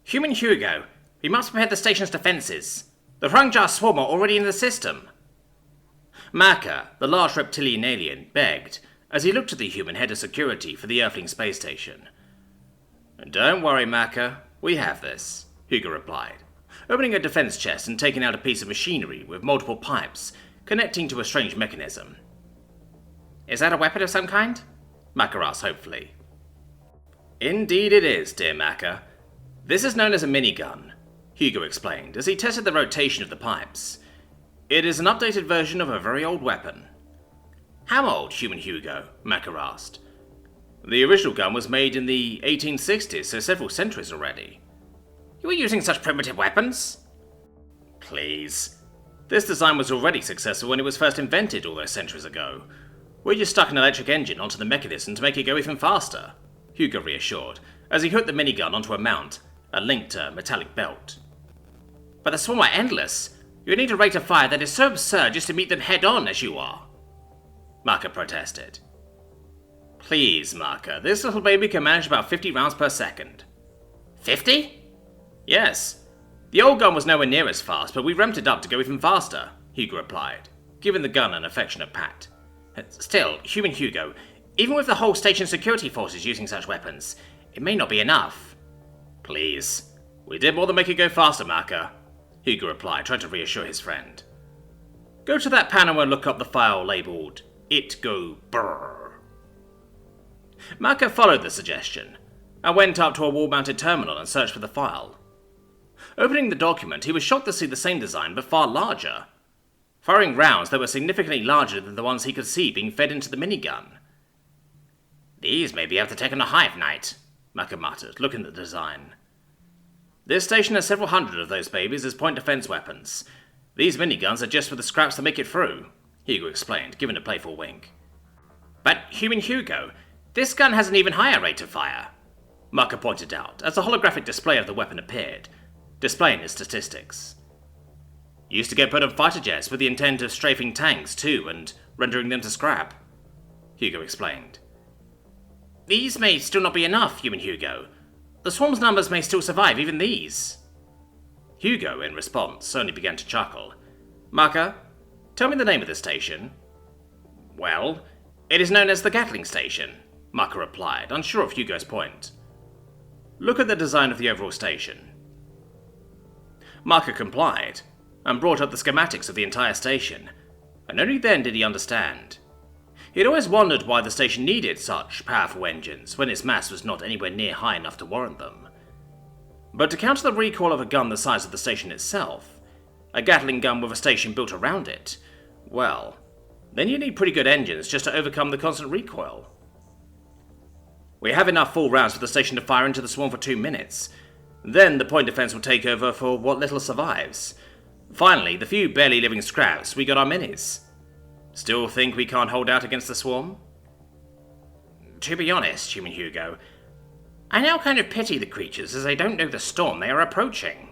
Human Hugo, we must prepare the station's defences. The Hrungjar swarm are already in the system. Maka, the large reptilian alien, begged as he looked at the human head of security for the Earthling space station. Don't worry, Maka, we have this, Hugo replied, opening a defence chest and taking out a piece of machinery with multiple pipes connecting to a strange mechanism. Is that a weapon of some kind? Maka asked hopefully. Indeed it is, dear Maka. This is known as a minigun, Hugo explained as he tested the rotation of the pipes. It is an updated version of a very old weapon. How old, Human Hugo? Maka asked. The original gun was made in the 1860s, so several centuries already. You were using such primitive weapons? Please. This design was already successful when it was first invented all those centuries ago. We just stuck an electric engine onto the mechanism to make it go even faster, Hugo reassured, as he hooked the minigun onto a mount, a linked metallic belt. But the swarm are endless. You need a rate of fire that is so absurd just to meet them head-on as you are, Maka protested. Please, Maka, this little baby can manage about 50 rounds per second. 50? Yes. The old gun was nowhere near as fast, but we ramped it up to go even faster, Hugo replied, giving the gun an affectionate pat. Still, Human Hugo, even with the whole station security forces using such weapons, it may not be enough. Please. We did more than make it go faster, Maka, Hugo replied, trying to reassure his friend. Go to that panel and look up the file labelled It Go Brrrrrr. Maka followed the suggestion, and went up to a wall-mounted terminal and searched for the file. Opening the document, he was shocked to see the same design, but far larger. Firing rounds that were significantly larger than the ones he could see being fed into the minigun. These may be able to take on a hive night, Maka muttered, looking at the design. This station has several hundred of those babies as point defense weapons. These miniguns are just for the scraps that make it through, Hugo explained, giving a playful wink. But, Human Hugo, this gun has an even higher rate of fire, Maka pointed out, as a holographic display of the weapon appeared, displaying its statistics. Used to get put on fighter jets with the intent of strafing tanks too and rendering them to scrap, Hugo explained. These may still not be enough, Human Hugo. The swarm's numbers may still survive even these. Hugo, in response, only began to chuckle. Maka, tell me the name of this station. Well, it is known as the Gatling station, Maka replied, unsure of Hugo's point. Look at the design of the overall station. Maka complied, and brought up the schematics of the entire station, and only then did he understand. He had always wondered why the station needed such powerful engines when its mass was not anywhere near high enough to warrant them. But to counter the recoil of a gun the size of the station itself, a Gatling gun with a station built around it, well, then you need pretty good engines just to overcome the constant recoil. We have enough full rounds for the station to fire into the swarm for 2 minutes. Then the point defense will take over for what little survives. Finally, the few barely living scraps, we got our minis. Still think we can't hold out against the swarm? To be honest, Human Hugo, I now kind of pity the creatures as they don't know the storm they are approaching.